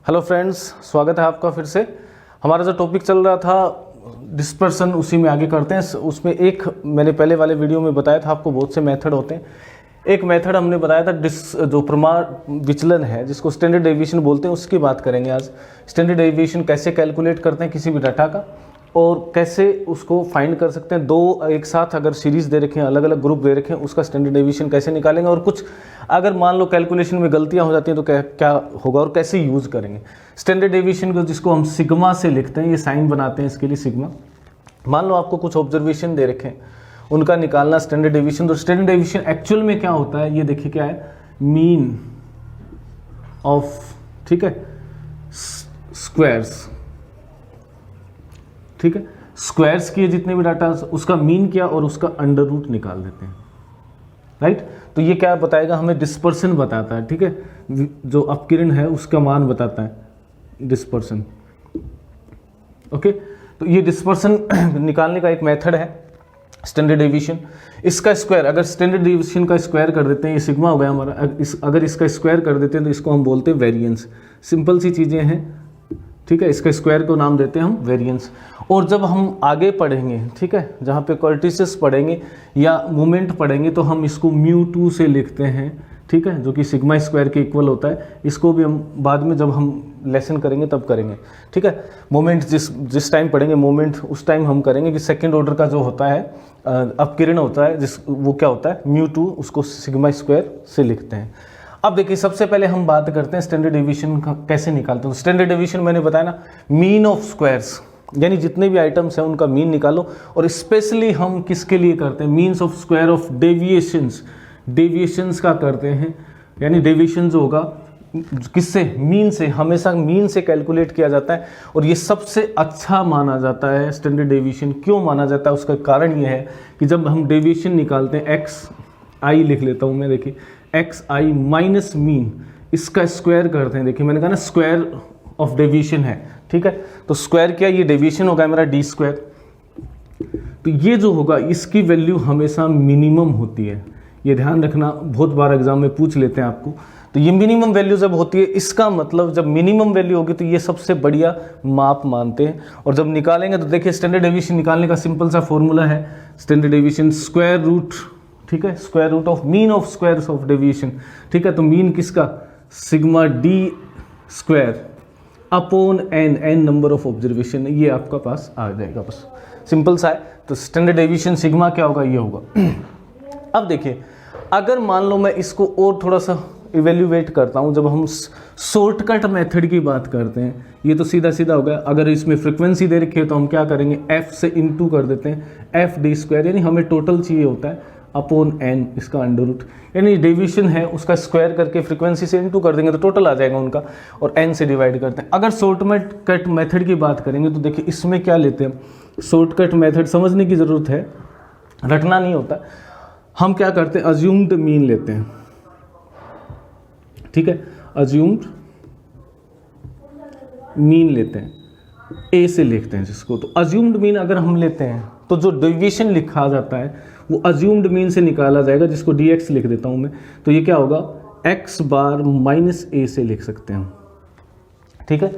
Hello friends, स्वागत है आपका फिर से। हमारा जो टॉपिक चल रहा था डिस्पर्सन, उसी में आगे करते हैं। उसमें एक मैंने पहले वाले वीडियो में बताया था आपको, बहुत से मेथड होते हैं। एक मेथड हमने बताया था जो प्रमाण विचलन है, जिसको स्टैंडर्ड डेविएशन बोलते हैं, उसकी बात करेंगे आज। स्टैंडर्ड डेविएशन कैसे कैलकुलेट करते हैं किसी भी डाटा का, और कैसे उसको फाइंड कर सकते हैं। दो एक साथ अगर सीरीज दे रखे हैं, अलग अलग ग्रुप दे रखे हैं, उसका स्टैंडर्ड डेविएशन कैसे निकालेंगे, और कुछ अगर मान लो कैलकुलेशन में गलतियां हो जाती हैं तो क्या होगा और कैसे यूज करेंगे स्टैंडर्ड डेविएशन को, जिसको हम सिग्मा से लिखते हैं। ये साइन बनाते हैं इसके लिए सिग्मा। मान लो आपको कुछ ऑब्जर्वेशन दे रखे हैं, उनका निकालना स्टैंडर्ड डेविएशन। तो स्टैंडर्ड डेविएशन एक्चुअल में क्या होता है, ये देखिए क्या है, मीन ऑफ, ठीक है, स्क्वायर्स, ठीक है, स्क्वायर्स किए जितने भी डाटा, उसका मीन किया और उसका अंडर रूट निकाल देते हैं, राइट। तो ये क्या बताएगा हमें, डिस्पर्सन बताता है, ठीक है, जो अपकिरण है उसका मान बताता है डिस्पर्सन। ओके, तो ये डिस्पर्सन निकालने का एक मेथड है स्टैंडर्ड डेविएशन। इसका स्क्वायर, अगर स्टैंडर्ड डेविएशन का स्क्वायर कर देते हैं, ये सिग्मा हो गया हमारा, अगर इसका स्क्वायर कर देते हैं तो इसको हम बोलते हैं वेरिएंस। सिंपल सी चीज़ें हैं, ठीक है। इसका स्क्वायर को नाम देते हैं हम वेरिएंस। और जब हम आगे पढ़ेंगे, ठीक है, जहाँ पे कर्टिसेस पढ़ेंगे या मोमेंट पढ़ेंगे, तो हम इसको μ2 से लिखते हैं, ठीक है, जो कि सिग्मा स्क्वायर के इक्वल होता है। इसको भी हम बाद में जब हम लेसन करेंगे तब करेंगे, ठीक है। मोमेंट जिस टाइम पढ़ेंगे मोमेंट, उस टाइम हम करेंगे कि सेकेंड ऑर्डर का जो होता है अपकिरण होता है, वो क्या होता है μ2, उसको सिग्मा स्क्वायर से लिखते हैं। अब देखिए, सबसे पहले हम बात करते हैं स्टैंडर्ड डेविएशन का कैसे निकालते हैं। स्टैंडर्ड डेविएशन मैंने बताया ना, मीन ऑफ स्क्वायर्स, यानी जितने भी आइटम्स हैं उनका मीन निकालो। और स्पेशली हम किसके लिए करते हैं, means of square of deviations, deviations का करते हैं। यानी डेविएशन जो होगा किससे, मीन से, हमेशा मीन से कैलकुलेट किया जाता है। और ये सबसे अच्छा माना जाता है स्टैंडर्ड डेविएशन। क्यों माना जाता है, उसका कारण ये है कि जब हम डेविएशन निकालते हैं, एक्स आई लिख लेता हूँ मैं, देखिए एक्स आई माइनस मीन, इसका स्क्वायर करते हैं। देखिए मैंने कहा ना, स्क्वायर ऑफ डेविएशन है, ठीक है। तो स्क्वायर क्या, ये डेविएशन होगा मेरा डी स्क्वायर। तो ये जो होगा, इसकी वैल्यू हमेशा मिनिमम होती है। ये ध्यान रखना, बहुत बार एग्जाम में पूछ लेते हैं आपको। तो ये मिनिमम वैल्यू जब होती है, इसका मतलब जब मिनिमम वैल्यू होगी तो ये सबसे बढ़िया माप मानते हैं। और जब निकालेंगे तो देखिए, स्टैंडर्ड डेविएशन निकालने का सिंपल सा फॉर्मूला है, स्टैंडर्ड डेविएशन स्क्वायर रूट, ठीक है, square root of mean of squares of deviation, ठीक है। तो मीन किसका, sigma D square upon N number of observation, ये आपका पास आ जाएगा, बस सिंपल सा है। तो स्टैंडर्ड डेविएशन सिग्मा क्या होगा, ये होगा। अब देखिए, अगर मान लो मैं इसको और थोड़ा सा इवेल्युएट करता हूँ, जब हम शॉर्टकट मेथड की बात करते हैं, ये तो सीधा सीधा हो गया। अगर इसमें फ्रीक्वेंसी दे रखी है तो हम क्या करेंगे, एफ से इनटू कर देते हैं, एफ डी स्क्वायर, यानी हमें टोटल चाहिए होता है अपॉन एन, इसका अंडर रूट, यानी डेविएशन है उसका स्क्वायर करके फ्रीक्वेंसी से इनटू कर देंगे तो टोटल आ जाएगा उनका, और एन से डिवाइड करते हैं। अगर शॉर्टकट मेथड की बात करेंगे तो देखिए, इसमें क्या लेते हैं, शॉर्टकट मेथड समझने की ज़रूरत है, रटना नहीं होता। हम क्या करते हैं, अज्यूम्ड मीन लेते हैं, ठीक है, अज्यूम्ड मीन लेते हैं, ए से लिखते हैं जिसको। तो अज्यूम्ड मीन अगर हम लेते हैं तो जो डेविएशन लिखा जाता है वो अज्यूम्ड मीन से निकाला जाएगा, जिसको dx लिख देता हूं मैं। तो ये क्या होगा, x बार माइनस ए से लिख सकते हैं, ठीक है।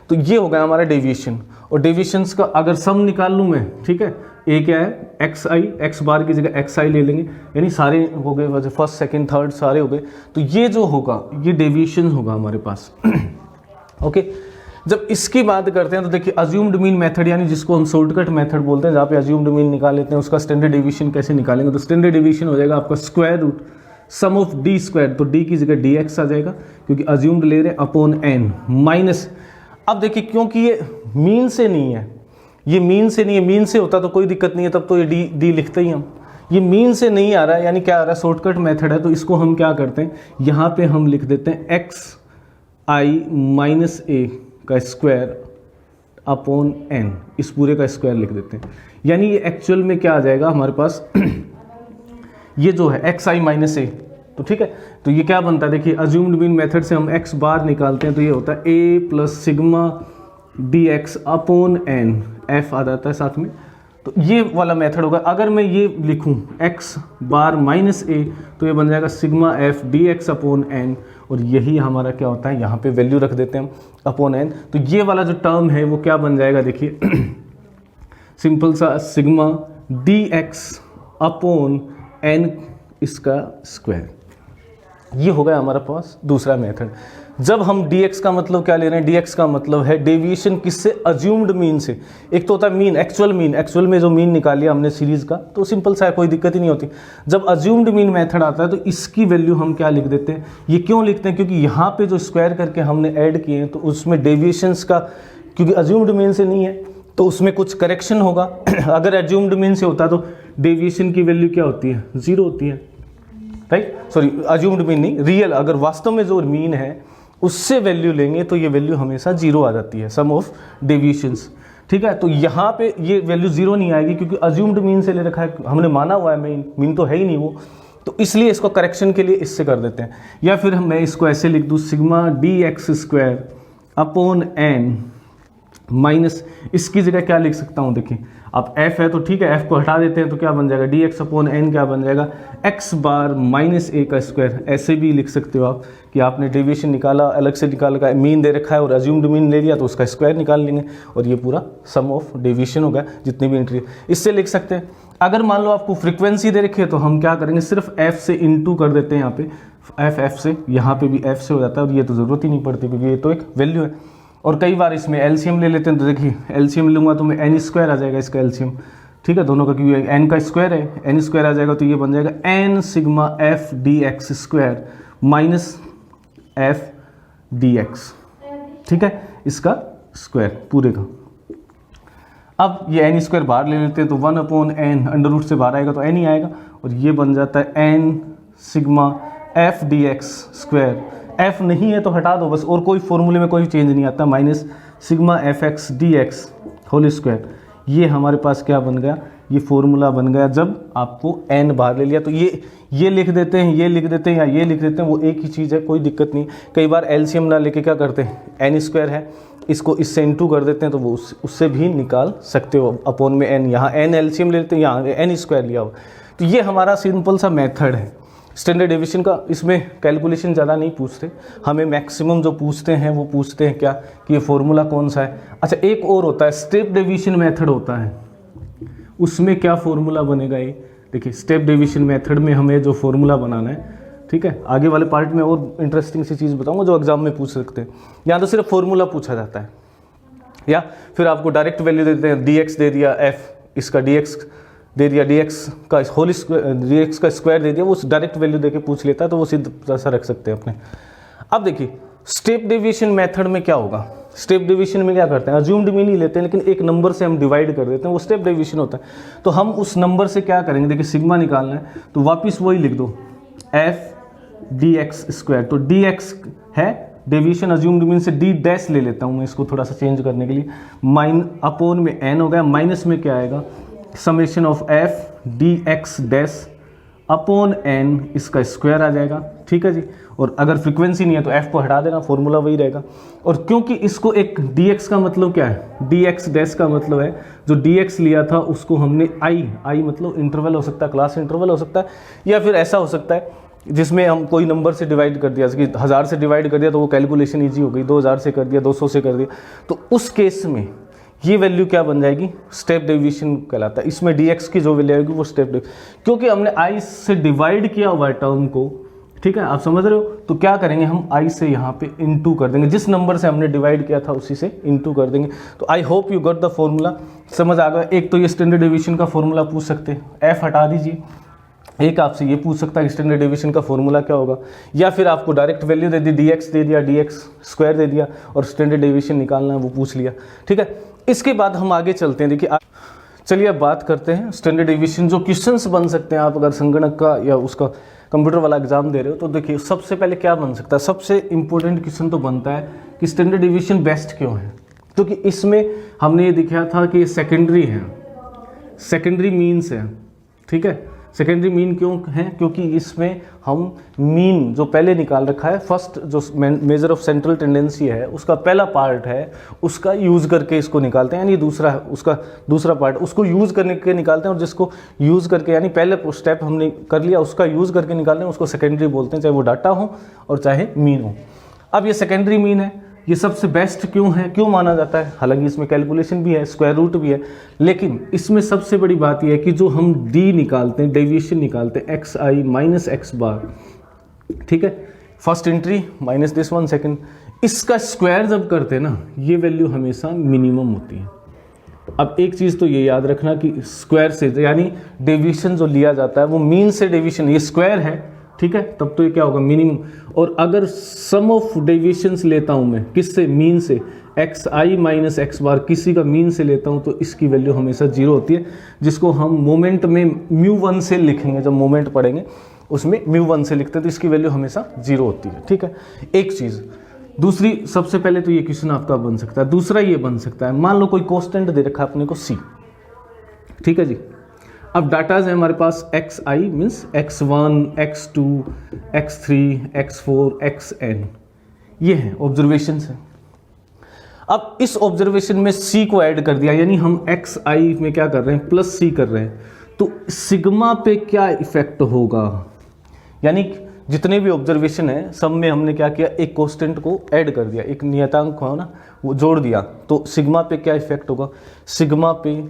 तो ये हो गया हमारा डेविएशन। और डेविएशंस का अगर सम निकाल लूँ मैं, ठीक है, ए क्या है, एक्स आई, एक्स बार की जगह एक्स आई ले लेंगे, यानी सारे हो गए, वजह फर्स्ट सेकंड थर्ड सारे हो गए। तो ये जो होगा, ये डेविएशन होगा हमारे पास। ओके, जब इसकी बात करते हैं तो देखिए, अज्यूम्ड मीन मेथड, यानी जिसको हम शॉर्टकट मेथड बोलते हैं, जहाँ पे अज्यूम्ड मीन निकाल लेते हैं, उसका स्टैंडर्ड डेविएशन कैसे निकालेंगे। तो स्टैंडर्ड डेविएशन हो जाएगा आपका square root sum of D square, तो डी की जगह dx आ जाएगा, क्योंकि अज्यूम्ड ले रहे हैं, अपॉन एन माइनस। अब देखिए, क्योंकि ये मीन से नहीं है, ये मीन से नहीं है, मीन से होता तो कोई दिक्कत नहीं है, तब तो ये डी लिखते ही हम। ये मीन से नहीं आ रहा है, यानी क्या आ रहा है, शॉर्टकट मेथड है। तो इसको हम क्या करते हैं, यहाँ पे हम लिख देते हैं एक्स आई माइनस ए का स्क्वायर अपॉन एन, इस पूरे का स्क्वायर लिख देते हैं। यानी ये एक्चुअल में क्या आ जाएगा हमारे पास, ये जो है एक्स आई माइनस ए, तो ठीक है। तो ये क्या बनता है, देखिए अज्यूम्ड मीन मेथड से हम एक्स बार निकालते हैं, तो ये होता है A plus sigma D X upon N, F आ जाता है साथ में, तो ये वाला मेथड होगा। अगर मैं ये लिखूं x बार माइनस a, तो ये बन जाएगा sigma f dx upon n, और यही हमारा क्या होता है, यहाँ पे वैल्यू रख देते हैं हम अपॉन n। तो ये वाला जो टर्म है वो क्या बन जाएगा, देखिए सिंपल सा सिग्मा dx अपॉन n इसका स्क्वायर। ये हो गया हमारे पास दूसरा मेथड। जब हम dx का मतलब क्या ले रहे हैं, dx का मतलब है डेविएशन किससे, अज्यूम्ड मीन से। एक तो होता है मीन, एक्चुअल में जो मीन निकाल लिया हमने सीरीज का, तो सिंपल सा है, कोई दिक्कत ही नहीं होती। जब अज्यूम्ड मीन मेथड आता है तो इसकी वैल्यू हम क्या लिख देते हैं, ये क्यों लिखते हैं, क्योंकि यहाँ पे जो स्क्वायर करके हमने ऐड किए हैं तो उसमें डेविएशंस का, क्योंकि अज्यूम्ड मीन से नहीं है तो उसमें कुछ करेक्शन होगा। अगर अज्यूम्ड मीन से होता तो डेविएशन की वैल्यू क्या होती है, 0 होती है, राइट। सॉरी, अज्यूम्ड मीन नहीं, रियल, अगर वास्तव में जो मीन है उससे वैल्यू लेंगे तो ये वैल्यू हमेशा 0 आ जाती है, सम ऑफ डेविएशंस, ठीक है। तो यहाँ पे ये वैल्यू 0 नहीं आएगी क्योंकि अज्यूम्ड मीन से ले रखा है, हमने माना हुआ है मीन तो है ही नहीं वो, तो इसलिए इसको करेक्शन के लिए इससे कर देते हैं। या फिर मैं इसको ऐसे लिख दूँ, sigma dx square upon n minus, इसकी जगह क्या लिख सकता हूँ, देखिए अब f है तो ठीक है, f को हटा देते हैं तो क्या बन जाएगा, dx अपॉन n क्या बन जाएगा, x बार माइनस a का स्क्वायर। ऐसे भी लिख सकते हो आप कि आपने डेविएशन निकाला, अलग से निकाला, मीन दे रखा है और अज्यूम्ड मीन ले लिया तो उसका स्क्वायर निकाल लेंगे और ये पूरा सम ऑफ डेविएशन होगा जितनी भी एंट्री है, इससे लिख सकते हैं। अगर मान लो आपको फ्रीक्वेंसी दे रखी है तो हम क्या करेंगे, सिर्फ f से इंटू कर देते हैं, यहाँ पे f से, यहाँ पे भी f से हो जाता है और ये तो ज़रूरत ही नहीं पड़ती क्योंकि ये तो एक वैल्यू है। और कई बार इसमें एलसीएम ले लेते हैं, तो देखिए एलसीएम लूँगा तो मैं एन स्क्वायर आ जाएगा इसका एलसीएम, ठीक है, दोनों का, क्योंकि एन का स्क्वायर है, एन स्क्वायर आ जाएगा तो ये बन जाएगा N sigma F D X square minus F D X, ठीक है, इसका स्क्वायर पूरे का। अब ये एन स्क्वायर बाहर ले लेते हैं तो 1 अपॉन एन, अंडर रूट से बाहर आएगा तो एन ही आएगा और ये बन जाता है N sigma F D X square. f नहीं है तो हटा दो बस, और कोई फॉर्मूले में कोई चेंज नहीं आता, minus sigma F X D X whole square. ये हमारे पास क्या बन गया, ये फॉर्मूला बन गया जब आपको n बाहर ले लिया। तो ये लिख देते हैं, ये लिख देते हैं या ये लिख देते हैं, वो एक ही चीज़ है, कोई दिक्कत नहीं। कई बार एलसीएम ना लेके क्या करते हैं, एन स्क्वायर है इसको इससे इंटू कर देते हैं तो वो उससे भी निकाल सकते हो अपॉन में n, यहाँ n एलसीएम ले लेते हैं, यहाँ n स्क्वायर लिया हो। तो ये हमारा सिंपल सा मेथड है स्टैंडर्ड डेविएशन का। इसमें कैलकुलेशन ज़्यादा नहीं पूछते, हमें मैक्सिमम जो पूछते हैं वो पूछते हैं क्या, कि ये फॉर्मूला कौन सा है। अच्छा, एक और होता है स्टेप डेविएशन मेथड होता है, उसमें क्या फॉर्मूला बनेगा, ये देखिए स्टेप डेविएशन मेथड में हमें जो फॉर्मूला बनाना है, ठीक है, आगे वाले पार्ट में और इंटरेस्टिंग सी चीज़ बताऊंगा जो एग्जाम में पूछ सकते हैं। यहाँ तो सिर्फ फॉर्मूला पूछा जाता है, या फिर आपको डायरेक्ट वैल्यू देते हैं, dx दे दिया, f इसका dx दे दिया, dx का होल स्क्वायर, dx का स्क्वायर दे दिया, वो डायरेक्ट वैल्यू देके पूछ लेता है तो वो सीधा सा रख सकते हैं अपने। अब देखिए स्टेप डेविएशन मेथड में क्या होगा, स्टेप डेविएशन में क्या करते हैं, अज्यूम्ड मीन ही लेते हैं लेकिन एक नंबर से हम डिवाइड कर देते हैं, वो स्टेप डेविएशन होता है। तो हम उस नंबर से क्या करेंगे, देखिए सिग्मा निकालना है तो वापिस वही लिख दो, एफ डी एक्स स्क्वायर। तो डी एक्स है डेविएशन अज्यूम्ड मीन से, डी डैश ले लेता हूँ मैं इसको थोड़ा सा चेंज करने के लिए, माइन अपॉन में एन हो गया, माइनस में क्या आएगा, summation of F D X dash upon N, इसका स्क्वायर आ जाएगा, ठीक है जी। और अगर फ्रीक्वेंसी नहीं है तो एफ को हटा देना, फॉर्मूला वही रहेगा। और क्योंकि इसको एक dx का मतलब क्या है, dx डैश का मतलब है जो dx लिया था उसको हमने i मतलब इंटरवल हो सकता है, क्लास इंटरवल हो सकता है, या फिर ऐसा हो सकता है जिसमें हम कोई नंबर से डिवाइड कर दिया, जैसे कि 1000 से डिवाइड कर दिया तो वो कैलकुलेशन ईजी हो गई, 2000 से कर दिया, 200 से कर दिया, तो उस केस में ये वैल्यू क्या बन जाएगी, स्टेप डेविएशन कहलाता है। इसमें dx की जो वैल्यू आएगी वो स्टेप क्योंकि हमने i से डिवाइड किया हुआ है टर्म को, ठीक है, आप समझ रहे हो। तो क्या करेंगे हम i से यहाँ पे इंटू कर देंगे, जिस नंबर से हमने डिवाइड किया था उसी से इंटू कर देंगे। तो I hope you got the formula, समझ आ गया। एक तो ये स्टैंडर्ड डेविएशन का फॉर्मूला पूछ सकते हैं, f हटा दीजिए। एक आपसे ये पूछ सकता है कि स्टैंडर्ड डेविएशन का फॉर्मूला क्या होगा, या फिर आपको डायरेक्ट वैल्यू दे दी, dx दे दिया, dx स्क्वायर दे दिया और स्टैंडर्ड डेविएशन निकालना है वो पूछ लिया, ठीक है। इसके बाद हम आगे चलते हैं, देखिए चलिए अब बात करते हैं स्टैंडर्ड डेविएशन जो क्वेश्चंस बन सकते हैं। आप अगर संगणक का या उसका कंप्यूटर वाला एग्जाम दे रहे हो तो देखिए सबसे पहले क्या बन सकता है, सबसे इंपॉर्टेंट क्वेश्चन तो बनता है कि स्टैंडर्ड डेविएशन बेस्ट क्यों है। क्योंकि इसमें हमने ये दिखाया था कि सेकेंडरी है, सेकेंडरी मीन्स है, ठीक है, सेकेंडरी मीन क्यों है? क्योंकि इसमें हम मीन जो पहले निकाल रखा है, फर्स्ट जो मेजर ऑफ सेंट्रल टेंडेंसी है उसका पहला पार्ट है, उसका यूज़ करके इसको निकालते हैं, यानी दूसरा है उसका दूसरा पार्ट, उसको यूज़ करने के निकालते हैं, और जिसको यूज़ करके यानी पहले स्टेप हमने कर लिया उसका यूज़ करके निकालते हैं, उसको सेकेंडरी बोलते हैं, चाहे वो डाटा हो और चाहे मीन हो। अब ये सेकेंडरी मीन है, ये सबसे बेस्ट क्यों है, क्यों माना जाता है? हालांकि इसमें कैलकुलेशन भी है, स्क्वायर रूट भी है, लेकिन इसमें सबसे बड़ी बात यह है कि जो हम डी निकालते हैं, डेविएशन निकालते हैं एक्स आई माइनस एक्स बार, ठीक है, first entry minus this 1 second, इसका स्क्वायर जब करते हैं ना, ये वैल्यू हमेशा मिनिमम होती है। अब एक चीज़ तो ये याद रखना कि स्क्वायर से यानी डेविएशन जो लिया जाता है वो मीन से डेविएशन, ये स्क्वायर है, ठीक है, तब तो ये क्या होगा? मिनिमम। और अगर सम ऑफ डेविएशंस लेता हूँ मैं किससे? मीन से, एक्स आई माइनस एक्स बार किसी का मीन से लेता हूँ तो इसकी वैल्यू हमेशा जीरो होती है, जिसको हम मोमेंट में μ1 से लिखेंगे, जब मोमेंट पढ़ेंगे उसमें μ1 से लिखते हैं, तो इसकी वैल्यू हमेशा जीरो होती है, ठीक है। एक चीज़। दूसरी, सबसे पहले तो ये क्वेश्चन आपका बन सकता है। दूसरा ये बन सकता है, मान लो कोई कांस्टेंट दे रखा है अपने को c, ठीक है जी। अब डाटाज है हमारे पास X I means x1, x2, x3, x4, xn, ये है ऑब्जर्वेशन है। अब इस ऑब्जर्वेशन में c को ऐड कर दिया, यानी हम एक्स आई में क्या कर रहे हैं? प्लस c कर रहे हैं, तो सिग्मा पे क्या इफेक्ट होगा? यानी जितने भी ऑब्जर्वेशन है सब में हमने क्या किया? एक कांस्टेंट को ऐड कर दिया, एक नियतांक हो ना वो जोड़ दिया, तो सिग्मा पे क्या इफेक्ट होगा? सिग्मा पे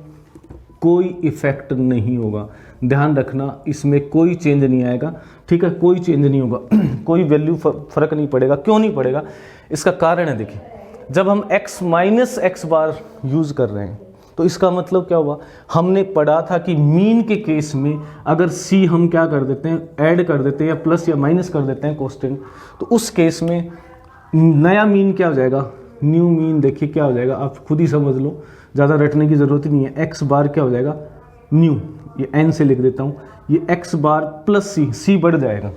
कोई इफेक्ट नहीं होगा, ध्यान रखना, इसमें कोई चेंज नहीं आएगा, ठीक है, कोई चेंज नहीं होगा कोई वैल्यू फर्क नहीं पड़ेगा। क्यों नहीं पड़ेगा? इसका कारण है, देखिए, जब हम x माइनस एक्स बार यूज़ कर रहे हैं तो इसका मतलब क्या हुआ? हमने पढ़ा था कि मीन के केस में अगर c हम क्या कर देते हैं? ऐड कर देते हैं या प्लस या माइनस कर देते हैं कांस्टेंट, तो उस केस में नया मीन क्या हो जाएगा? New mean. देखिए क्या हो जाएगा, आप खुद ही समझ लो, ज़्यादा रटने की ज़रूरत ही नहीं है। एक्स बार क्या हो जाएगा? न्यू, ये एन से लिख देता हूँ, ये एक्स बार प्लस सी बढ़ जाएगा।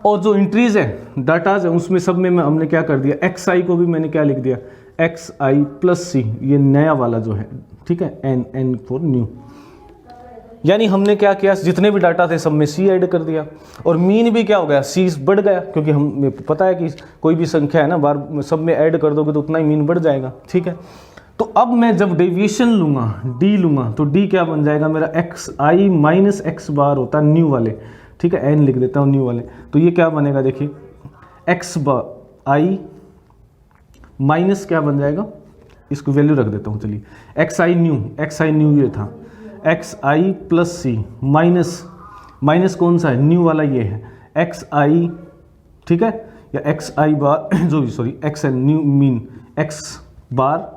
और जो इंट्रीज है, डाटाज है, उसमें सब में हमने क्या कर दिया? एक्स आई को भी मैंने क्या लिख दिया? एक्स आई प्लस सी, ये नया वाला जो है, ठीक है, एन फॉर न्यू। यानी हमने क्या किया? जितने भी डाटा थे सब में सी ऐड कर दिया, और मीन भी क्या हो गया? सी बढ़ गया, क्योंकि हमें पता है कि कोई भी संख्या है ना, बार सब में ऐड कर दोगे तो उतना ही मीन बढ़ जाएगा, ठीक है। तो अब मैं जब डेविएशन लूँगा, डी लूँगा, तो डी क्या बन जाएगा मेरा? एक्स आई माइनस एक्स बार होता है न्यू वाले, ठीक है, एन लिख देता हूँ न्यू वाले, तो ये क्या बनेगा? देखिए एक्स बार आई माइनस क्या बन जाएगा? इसको वैल्यू रख देता हूँ, चलिए, एक्स आई न्यू ये था, एक्स आई प्लस सी माइनस कौन सा है? न्यू वाला ये है, एक्स आई, ठीक है, या एक्स आई बार जो भी, sorry, X N mu mean X bar,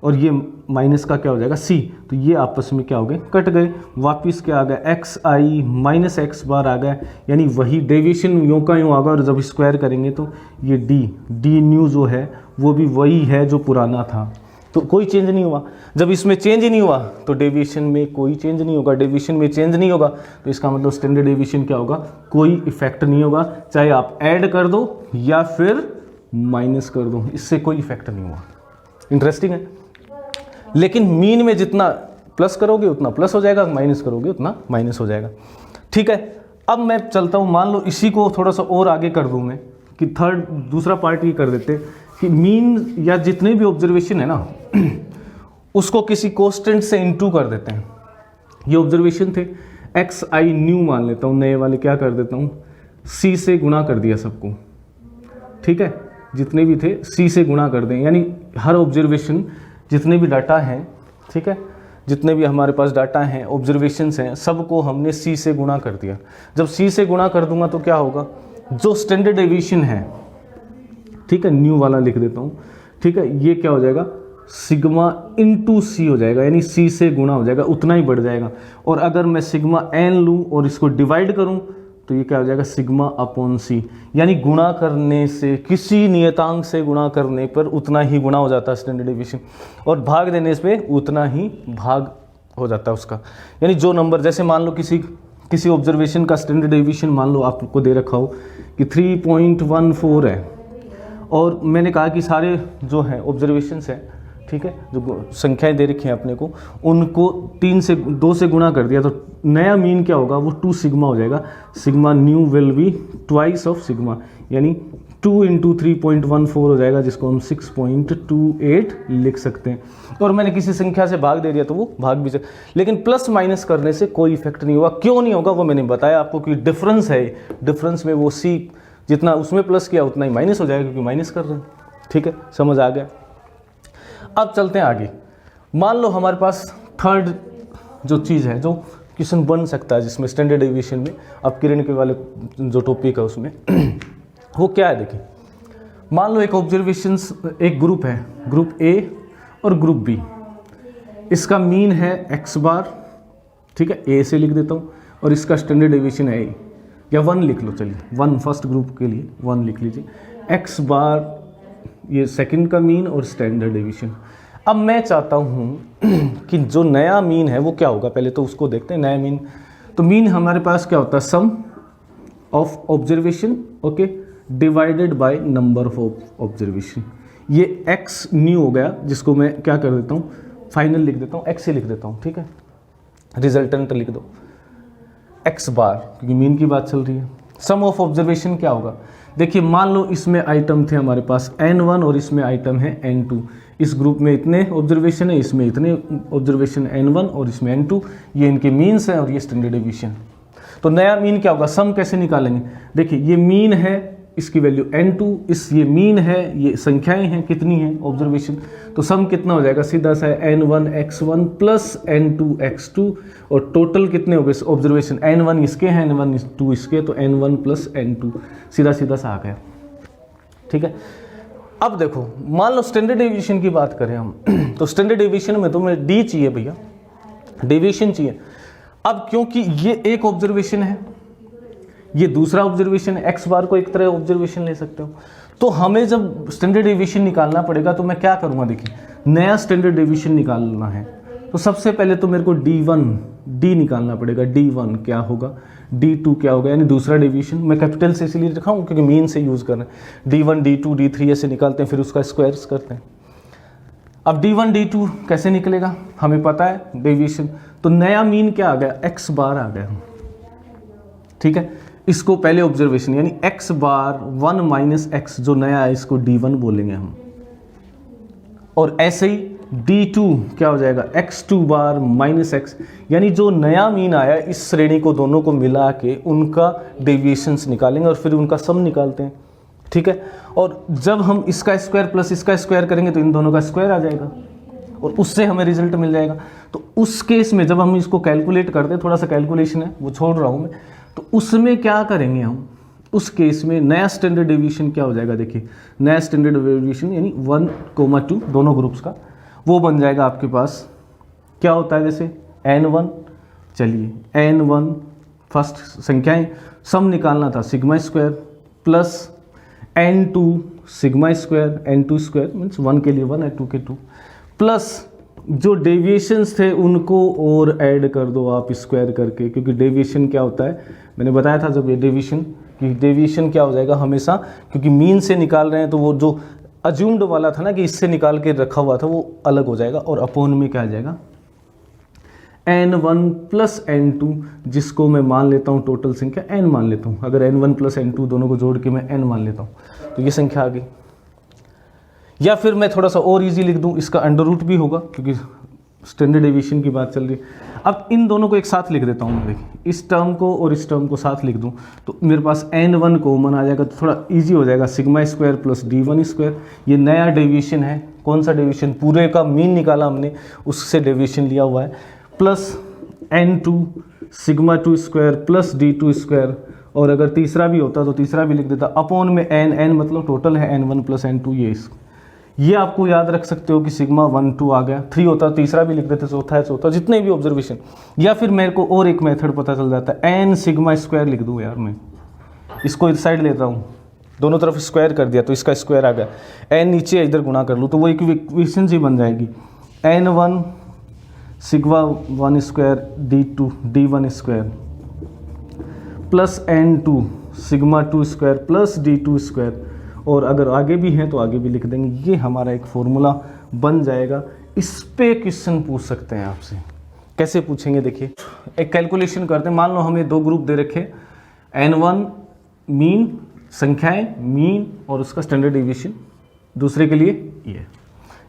और ये माइनस का क्या हो जाएगा? सी, तो ये आपस में क्या हो गए? कट गए, वापिस क्या आ गया? एक्स आई माइनस एक्स बार आ गया, यानी वही डेविएशन यूँ का यूँ आ गया, और जब स्क्वायर करेंगे तो ये डी न्यू जो है वो भी वही है जो पुराना था, तो कोई चेंज नहीं हुआ। जब इसमें चेंज ही नहीं हुआ तो डेविएशन में कोई चेंज नहीं होगा, डेविएशन में चेंज नहीं होगा तो इसका मतलब स्टैंडर्ड डेविएशन क्या होगा? कोई इफेक्ट नहीं होगा, चाहे आप ऐड कर दो या फिर माइनस कर दो, इससे कोई इफेक्ट नहीं हुआ। इंटरेस्टिंग है। लेकिन मीन में जितना प्लस करोगे उतना प्लस हो जाएगा, माइनस करोगे उतना माइनस हो जाएगा, ठीक है। अब मैं चलता हूँ, मान लो इसी को थोड़ा सा और आगे कर दूँ मैं, कि दूसरा पार्ट ये कर देते कि मीन या जितने भी ऑब्जर्वेशन है ना उसको किसी कांस्टेंट से इनटू कर देते हैं। ये ऑब्जर्वेशन थे, एक्स आई न्यू मान लेता हूँ, नए वाले क्या कर देता हूँ? सी से गुणा कर दिया सबको, ठीक है, जितने भी थे सी से गुणा कर दें, यानी हर ऑब्जर्वेशन जितने भी डाटा हैं, ठीक है, जितने भी हमारे पास डाटा हैं, ऑब्जर्वेशंस हैं, सबको हमने सी से गुणा कर दिया। जब सी से गुणा कर दूंगा तो क्या होगा? जो स्टैंडर्ड डेविएशन है, ठीक है, न्यू वाला लिख देता हूँ, ठीक है, ये क्या हो जाएगा? सिग्मा इंटू सी हो जाएगा, यानी सी से गुणा हो जाएगा, उतना ही बढ़ जाएगा। और अगर मैं सिग्मा एन लूँ और इसको डिवाइड करूँ तो ये क्या हो जाएगा? सिग्मा अपॉन सी, यानी गुणा करने से, किसी नियतांक से गुणा करने पर उतना ही गुणा हो जाता है स्टैंडर्ड डेविएशन, और भाग देने पे उतना ही भाग हो जाता है उसका। यानी जो नंबर, जैसे मान लो किसी ऑब्जर्वेशन का स्टैंडर्ड डेविएशन मान लो आपको दे रखा हो कि 3.14 है, और मैंने कहा कि सारे जो है ऑब्जर्वेशंस हैं ठीक है, जो संख्याएं दे रखी हैं अपने को उनको 2 से गुणा कर दिया, तो नया मीन क्या होगा, वो 2 सिग्मा हो जाएगा। Sigma new will be twice of sigma, यानी 2 इंटू 3.14 हो जाएगा, जिसको हम 6.28 लिख सकते हैं। और मैंने किसी संख्या से भाग दे दिया तो वो भाग भी सकते, लेकिन प्लस माइनस करने से कोई इफेक्ट नहीं होगा। क्यों नहीं होगा वो मैंने बताया आपको, कि डिफरेंस है, डिफरेंस में वो सी जितना उसमें प्लस किया उतना ही माइनस हो जाएगा, क्योंकि माइनस कर रहे हैं। ठीक है, समझ आ गया। अब चलते हैं आगे। मान लो हमारे पास थर्ड जो चीज़ है, जो क्वेश्चन बन सकता है, जिसमें स्टैंडर्ड डेविएशन में अपकिरण के वाले जो टॉपिक है उसमें वो क्या है, देखिए मान लो एक ऑब्जर्वेशंस, एक ग्रुप है, ग्रुप ए और ग्रुप बी, इसका मीन है x बार, ठीक है, ए से लिख देता हूँ, और इसका स्टैंडर्ड डेविएशन है ए, या 1 लिख लो, चलिए 1 फर्स्ट ग्रुप के लिए 1 लिख लीजिए, x बार ये सेकंड का मीन और स्टैंडर्ड डेविएशन। अब मैं चाहता हूँ कि जो नया मीन है वो क्या होगा, पहले तो उसको देखते हैं। नया मीन, तो मीन हमारे पास क्या होता है, sum of observation, okay, divided by number of observation. ये x न्यू हो गया, जिसको मैं क्या कर देता हूँ, फाइनल लिख देता हूँ, x ही लिख देता हूँ, ठीक है, रिजल्टेंट लिख दो x बार, क्योंकि मीन की बात चल रही है। सम ऑफ ऑब्जर्वेशन क्या होगा, देखिए मान लो इसमें आइटम थे हमारे पास n1 और इसमें आइटम है n2, इस ग्रुप में इतने ऑब्जर्वेशन है, इसमें इतने ऑब्जर्वेशन n1 और इसमें n2, ये इनके मीन्स हैं और ये स्टैंडर्ड डेविएशन। तो नया मीन क्या होगा, सम कैसे निकालेंगे, देखिए ये मीन है, इसकी वैल्यू n2, ये मीन है, ये संख्याएं हैं कितनी हैं ऑब्जर्वेशन, तो सम कितना हो जाएगा, सीधा सा n1 x1 plus n2 x2, और टोटल कितने हो गए ऑब्जर्वेशन, n1 इसके हैं, n1 2 इसके, तो n1 प्लस n2, सीधा सीधा सा आ गया। ठीक है, अब देखो मान लो स्टैंडर्ड डेविएशन की बात करें हम तो स्टैंडर्ड डेविएशन में तो मैं d चाहिए भैया, डेविएशन चाहिए। अब क्योंकि ये एक ऑब्जर्वेशन है, ये दूसरा ऑब्जर्वेशन है, x बार को एक तरह ऑब्जर्वेशन ले सकते हो, तो हमें जब स्टैंडर्ड डेविएशन निकालना पड़ेगा तो मैं क्या करूँगा, देखिए नया स्टैंडर्ड डेविएशन निकालना है, तो सबसे पहले तो मेरे को d निकालना पड़ेगा। d1 क्या होगा, d2 क्या होगा, यानी दूसरा डेविएशन, मैं कैपिटल से इसलिए रखा हूँ क्योंकि मीन से यूज़ कर रहे हैं। d1 d2 d3 ऐसे निकालते हैं, फिर उसका स्क्वायर्स करते हैं। अब d1 d2 कैसे निकलेगा, हमें पता है डेविएशन, तो नया मीन क्या आ गया, x बार आ गया। ठीक है, इसको पहले ऑब्जर्वेशन यानी x बार 1 माइनस x जो नया है, इसको d1 बोलेंगे हम, और ऐसे ही d2 क्या हो जाएगा, x2 बार माइनस x, यानी जो नया मीन आया इस श्रेणी को दोनों को मिला के उनका डेविएशंस निकालेंगे और फिर उनका सम निकालते हैं। ठीक है, और जब हम इसका स्क्वायर प्लस इसका स्क्वायर करेंगे तो इन दोनों का स्क्वायर आ जाएगा और उससे हमें रिजल्ट मिल जाएगा। तो उस केस में जब हम इसको कैलकुलेट करते हैं, थोड़ा सा कैलकुलेशन है वो छोड़ रहा हूँ मैं, तो उसमें क्या करेंगे हम, उस केस में नया स्टैंडर्ड डेविएशन क्या हो जाएगा, देखिए नया स्टैंडर्ड डेविएशन यानी 1,2 दोनों ग्रुप्स का, वो बन जाएगा आपके पास क्या होता है, जैसे n1, चलिए n1 फर्स्ट संख्याएं, सम निकालना था sigma square plus n2 sigma square, n2 square means 1 के लिए 1 और 2 के 2, प्लस जो डेविएशंस थे उनको और ऐड कर दो आप स्क्वायर करके, क्योंकि डेविएशन क्या होता है, मैंने बताया था जब ये डेविएशन, कि डेविएशन क्या हो जाएगा हमेशा, क्योंकि मीन से निकाल रहे हैं तो वो जो अज्यूम्ड वाला था ना कि इससे निकाल के रखा हुआ था वो अलग हो जाएगा, और अपॉन में क्या आ जाएगा n1 प्लस n2, जिसको मैं मान लेता हूँ टोटल संख्या n मान लेता हूँ, अगर n1 प्लस n2 दोनों को जोड़ के मैं n मान लेता हूँ तो ये संख्या आ गई। या फिर मैं थोड़ा सा और इजी लिख दूँ, इसका अंडर रूट भी होगा क्योंकि स्टैंडर्ड डेविएशन की बात चल रही है। अब इन दोनों को एक साथ लिख देता हूँ मैं, देखिए इस टर्म को और इस टर्म को साथ लिख दूँ तो मेरे पास n1 कॉमन आ जाएगा, तो थोड़ा इजी हो जाएगा, sigma square plus d1 square, ये नया डेविएशन है। कौन सा डेविएशन, पूरे का मीन निकाला हमने उससे डेविएशन लिया हुआ है, plus n2 sigma 2 square plus d2 square, और अगर तीसरा भी होता तो तीसरा भी लिख देता, अपॉन में n मतलब टोटल है n1 प्लस n2, ये आपको याद रख सकते हो कि सिग्मा 1 2 आ गया, 3 होता तीसरा भी लिख देते, चौथा है चौथा, जितने भी ऑब्जर्वेशन। या फिर मेरे को और एक मेथड पता चल जाता है, n सिग्मा स्क्वायर लिख दूँ, यार मैं इसको इस साइड लेता हूँ, दोनों तरफ स्क्वायर कर दिया तो इसका स्क्वायर आ गया, n नीचे इधर गुणा कर लूँ तो वो इक्वेशन ही बन जाएगी, n1 sigma 1 square d1 square plus n2 sigma 2 square plus d2 square, और अगर आगे भी हैं तो आगे भी लिख देंगे। ये हमारा एक फॉर्मूला बन जाएगा। इस पे क्वेश्चन पूछ सकते हैं आपसे। कैसे पूछेंगे देखिए, एक कैलकुलेशन करते हैं। मान लो हमें दो ग्रुप दे रखे, N1 मीन संख्याएं, मीन और उसका स्टैंडर्ड डेविएशन, दूसरे के लिए ये।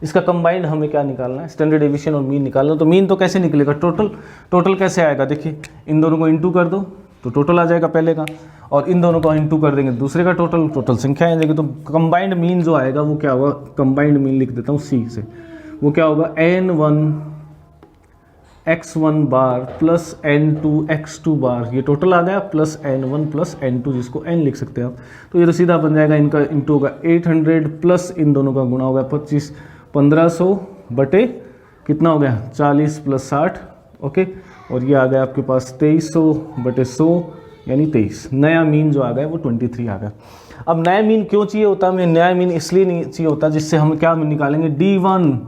इसका कंबाइंड हमें क्या निकालना है, स्टैंडर्ड डेविएशन और मीन निकालना। तो मीन तो कैसे निकलेगा, टोटल कैसे आएगा, देखिए इन दोनों को इंटू कर दो तो टोटल आ जाएगा पहले का, और इन दोनों को इंटू कर देंगे दूसरे का टोटल संख्याएं आ जाएगी। तो कंबाइंड मीन जो आएगा वो क्या होगा, कंबाइंड मीन लिख देता हूँ सी से, वो क्या होगा N1 x1 बार प्लस N2 x2 बार, ये टोटल आ गया, प्लस N1 प्लस N2 जिसको N लिख सकते हैं आप। तो ये तो सीधा बन जाएगा, इनका इंटू होगा 800 प्लस इन दोनों का गुणा होगा 25, 1500 बटे कितना हो गया 40 प्लस 60, ओके। और ये आ गया आपके पास 2300 बटे 100 यानी 23। नया मीन जो आ गया वो 23 आ गया। अब नया मीन क्यों चाहिए होता है हमें, नया मीन इसलिए नहीं चाहिए होता जिससे हम क्या निकालेंगे D1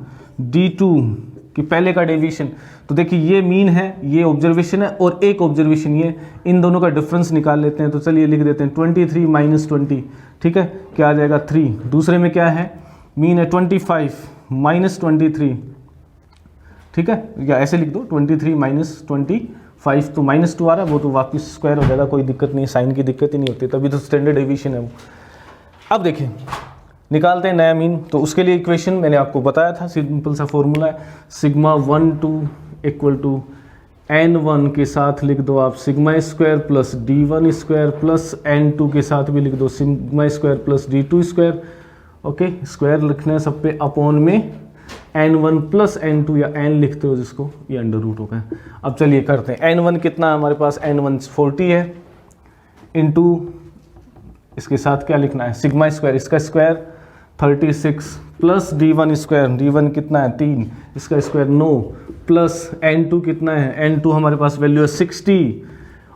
D2 कि पहले का डेविएशन। तो देखिए ये मीन है, ये ऑब्जर्वेशन है और एक ऑब्जर्वेशन ये, इन दोनों का डिफरेंस निकाल लेते हैं। तो चलिए लिख देते हैं 23 माइनस 20, ठीक है, क्या आ जाएगा 3। दूसरे में क्या है, मीन है 25 माइनस 23, ठीक है, या ऐसे लिख दो 23 माइनस 25, तो -2 आ रहा है, वो तो वापस स्क्वायर हो जाएगा, कोई दिक्कत नहीं, साइन की दिक्कत ही नहीं होती, तभी तो स्टैंडर्ड डेविएशन है वो। अब देखिए निकालते हैं नया मीन। तो उसके लिए इक्वेशन मैंने आपको बताया था, सिंपल सा फॉर्मूला है, सिग्मा 1 2 इक्वल टू N1 के साथ लिख दो आप sigma square plus D1 square plus N2 के साथ भी लिख दो sigma square plus D2 square, okay. Square लिखना है सब पे, अपॉन में N1 प्लस N2 या N लिखते हो जिसको, ये अंडर रूट हो गया। अब चलिए करते हैं, N1 कितना है हमारे पास, N1 40 है, इंटू इसके साथ क्या लिखना है सिग्मा स्क्वायर, इसका square 36 plus D1 square, D1 कितना है 3, इसका स्क्वायर 9 प्लस N2 कितना है, N2 हमारे पास वैल्यू है 60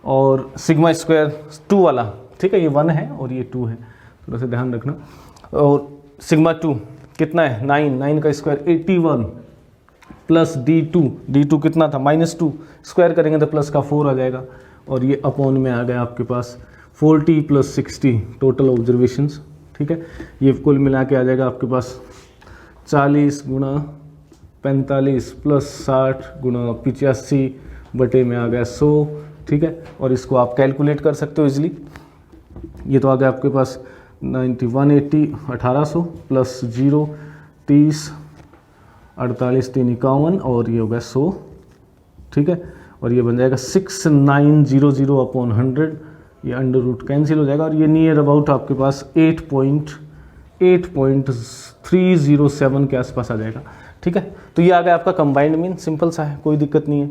और सिग्मा स्क्वायर 2 वाला, ठीक है, ये 1 है और ये 2 है, थोड़ा सा ध्यान रखना। और सिग्मा 2 कितना है 9 का स्क्वायर 81 प्लस D2 कितना था -2, स्क्वायर करेंगे तो प्लस का 4 आ जाएगा, और ये अपॉन में आ गया आपके पास 40 प्लस 60 टोटल ऑब्जर्वेशंस, ठीक है। ये कुल मिला के आ जाएगा आपके पास 40 गुणा 45 प्लस 60 गुणा 85 बटे में आ गया 100, ठीक है। और इसको आप कैलकुलेट कर सकते हो इजीली। ये तो आ गया आपके पास 180 1800 प्लस 0 30 48 3 51 और ये हो गया 100, ठीक है। और ये बन जाएगा 6900 अपॉन 100, ये अंडर रूट कैंसिल हो जाएगा, और ये नियर अबाउट आपके पास 8.307 के आसपास आ जाएगा, ठीक है। तो ये आ गया आपका कंबाइंड मीन, सिंपल सा है, कोई दिक्कत नहीं है,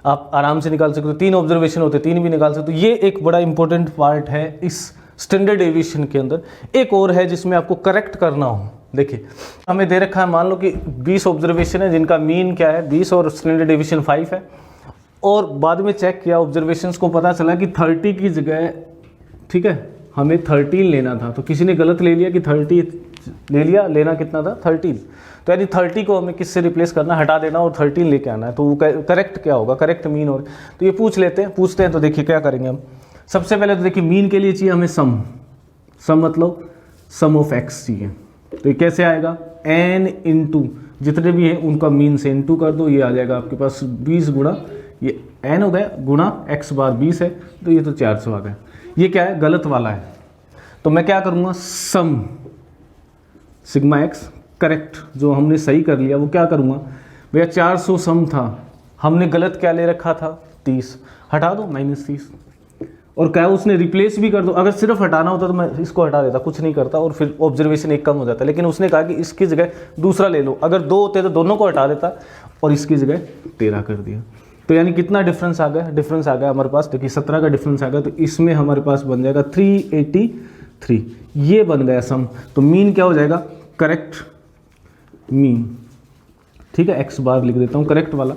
आप आराम से निकाल सकते हो। 3 ऑब्जर्वेशन होते हैं, 3 भी निकाल सकते हो। ये एक बड़ा इंपॉर्टेंट पार्ट है इस स्टैंडर्ड डेविएशन के अंदर। एक और है जिसमें आपको करेक्ट करना हो, देखिए हमें दे रखा है, मान लो कि 20 ऑब्जर्वेशन है जिनका मीन क्या है 20 और स्टैंडर्ड डेविएशन 5 है, और बाद में चेक किया ऑब्जर्वेशंस को, पता चला कि 30 की जगह, ठीक है, हमें 13 लेना था, तो किसी ने गलत ले लिया कि 30 ले लिया, लेना कितना था 13, तो यानी 30 को हमें किससे रिप्लेस करना, हटा देना और 13 लेके आना है। तो वो करेक्ट क्या होगा, करेक्ट मीन। और तो ये पूछते हैं, तो देखिए क्या करेंगे हम। सबसे पहले तो देखिए मीन के लिए चाहिए हमें सम मतलब सम ऑफ एक्स चाहिए। तो ये कैसे आएगा, n इंटू जितने भी हैं उनका मीन से इंटू कर दो, ये आ जाएगा आपके पास 20 गुणा, ये n हो गया गुणा x बार 20 है, तो ये तो 400 आ गया। ये क्या है, गलत वाला है, तो मैं क्या करूँगा, सम सिग्मा x करेक्ट जो हमने सही कर लिया वो क्या करूँगा, भैया 400 सम था, हमने गलत क्या ले रखा था 30, हटा दो -30, और क्या उसने रिप्लेस भी कर दो। अगर सिर्फ हटाना होता तो मैं इसको हटा देता, कुछ नहीं करता, और फिर ऑब्जर्वेशन एक कम हो जाता, लेकिन उसने कहा कि इसकी जगह दूसरा ले लो। अगर 2 होते तो दोनों को हटा देता और इसकी जगह 13 कर दिया। तो यानी कितना डिफरेंस आ गया, डिफरेंस आ गया हमारे पास, देखिए 17 का डिफरेंस आ गया, तो इसमें हमारे पास बन जाएगा 383, ये बन गया सम। तो मीन क्या हो जाएगा, करेक्ट मीन, ठीक है, x बार लिख देता हूँ करेक्ट वाला।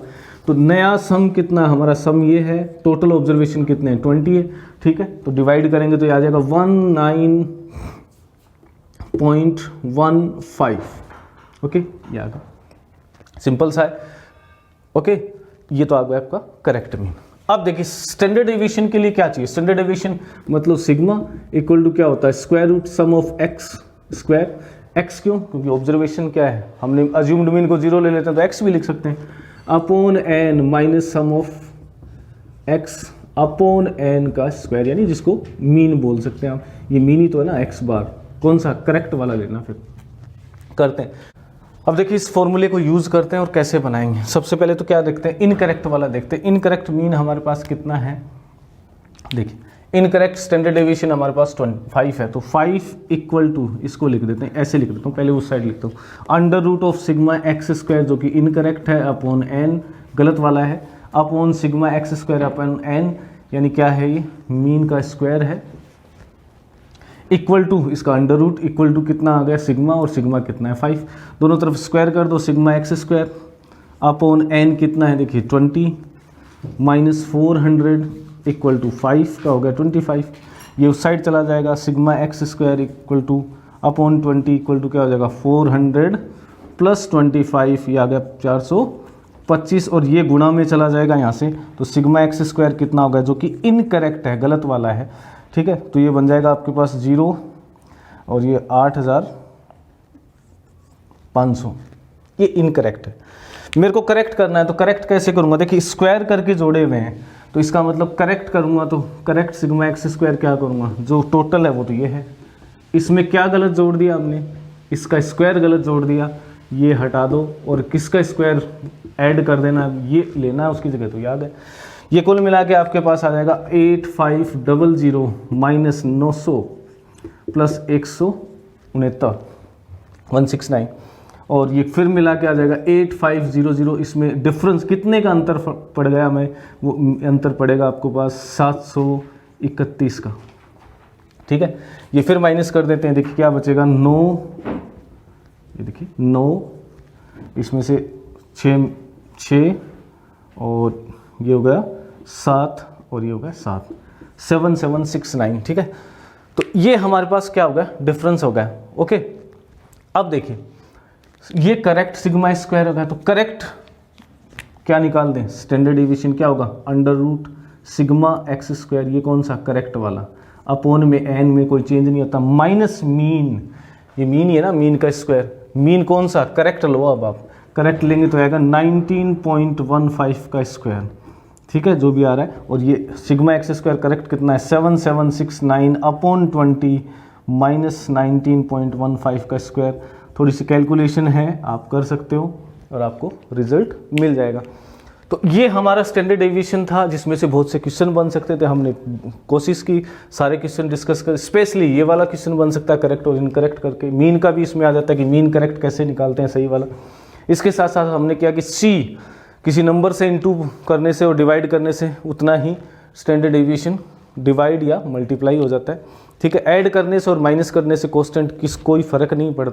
तो नया सम कितना, हमारा सम ये है, टोटल ऑब्जर्वेशन कितने हैं 20 है, ठीक है। तो डिवाइड करेंगे तो ये आ जाएगा 19.15, ओके, ये आ गया, सिंपल सा है, ओके। ये तो आ गया आपका करेक्ट मीन। अब देखिए स्टैंडर्ड डेविएशन के लिए क्या चाहिए, स्टैंडर्ड डेविएशन मतलब सिग्मा इक्वल टू क्या होता है, square root sum of X square, x क्यों? क्योंकि ऑब्जर्वेशन क्या है, हमने अज्यूम्ड मीन को 0 ले लेते हैं तो x भी लिख सकते हैं, upon n minus sum of x upon n का स्क्वायर, यानी जिसको मीन बोल सकते हैं आप। ये मीन ही तो है ना x बार, कौन सा? करेक्ट वाला लेना। फिर करते हैं, अब देखिए इस फॉर्मूले को यूज़ करते हैं और कैसे बनाएंगे। सबसे पहले तो क्या देखते हैं, इनकरेक्ट वाला देखते हैं। इनकरेक्ट मीन हमारे पास कितना है, देखिए इनकरेक्ट स्टैंडर्ड डेविएशन हमारे पास 5 है, तो 5 इक्वल टू, इसको लिख देते हैं, ऐसे लिख देता हूँ, पहले उस साइड लिखता हूँ, under root of sigma X square जो कि इनकरेक्ट है, अपॉन एन गलत वाला है, upon sigma X square upon N, यानी क्या है ये, मीन का स्क्वायर है, इक्वल टू इसका अंडर रूट, इक्वल टू कितना आ गया सिग्मा, और सिग्मा कितना है 5, दोनों तरफ स्क्वायर कर दो, sigma X square upon N कितना है, देखिए 20 माइनस 400 इक्वल टू 5 का हो गया 25, ये उस साइड चला जाएगा, sigma X square equal to upon 20 equal to क्या हो जाएगा 400 प्लस 25, ये आ गया 425, और ये गुणा में चला जाएगा यहाँ से, तो सिग्मा एक्स स्क्वायर कितना होगा, जो कि इनकरेक्ट है, गलत वाला है, ठीक है, तो ये बन जाएगा आपके पास 0 और ये 8500, ये इनकरेक्ट है। मेरे को करेक्ट करना है, तो करेक्ट कैसे करूँगा, देखिए स्क्वायर करके जोड़े हुए हैं, तो इसका मतलब करेक्ट करूँगा तो करेक्ट सिग्मा एक्स स्क्वायर क्या करूँगा, जो टोटल है वो तो ये है, इसमें क्या गलत जोड़ दिया हमने, इसका स्क्वायर गलत जोड़ दिया, ये हटा दो और किसका स्क्वायर ऐड कर देना, ये लेना है उसकी जगह, तो याद है। ये कुल मिला के आपके पास आ जाएगा 8500 माइनस 900 प्लस 169 169, और ये फिर मिला के आ जाएगा 8500, इसमें डिफरेंस कितने का अंतर पड़ गया हमें, वो अंतर पड़ेगा आपको पास 731 का, ठीक है। ये फिर माइनस कर देते हैं, देखिए क्या बचेगा 9, ये देखिए 9, इसमें से 6 और ये हो गया 7 और ये हो गया 7, 7769, ठीक है। तो ये हमारे पास क्या हो गया, डिफरेंस हो गया, ओके। अब देखिए ये करेक्ट सिग्मा स्क्वायर हो गया, तो करेक्ट क्या निकाल दें, स्टैंडर्ड डेविएशन क्या होगा, under root sigma X square, ये कौन सा, करेक्ट वाला, अपॉन में एन में कोई चेंज नहीं होता, माइनस मीन, ये मीन ही है ना, मीन का स्क्वायर, मीन कौन सा, करेक्ट लो, अब आप करेक्ट लेंगे तो आएगा 19.15 का स्क्वायर, ठीक है, जो भी आ रहा है, और ये सिग्मा एक्स स्क्वायर करेक्ट कितना है 7769 अपॉन 20 माइनस 19.15 का स्क्वायर। थोड़ी सी कैलकुलेशन है, आप कर सकते हो और आपको रिजल्ट मिल जाएगा। तो ये हमारा स्टैंडर्ड डेविएशन था, जिसमें से बहुत से क्वेश्चन बन सकते थे, हमने कोशिश की सारे क्वेश्चन डिस्कस कर, स्पेशली ये वाला क्वेश्चन बन सकता है करेक्ट और इनकरेक्ट करके, मीन का भी इसमें आ जाता है कि मीन करेक्ट कैसे निकालते हैं, सही वाला। इसके साथ साथ हमने किया कि सी किसी नंबर से इनटू करने से और डिवाइड करने से उतना ही स्टैंडर्ड डेविएशन डिवाइड या मल्टीप्लाई हो जाता है, ठीक है। ऐड करने से और माइनस करने से कांस्टेंट कोई फर्क नहीं पड़ता।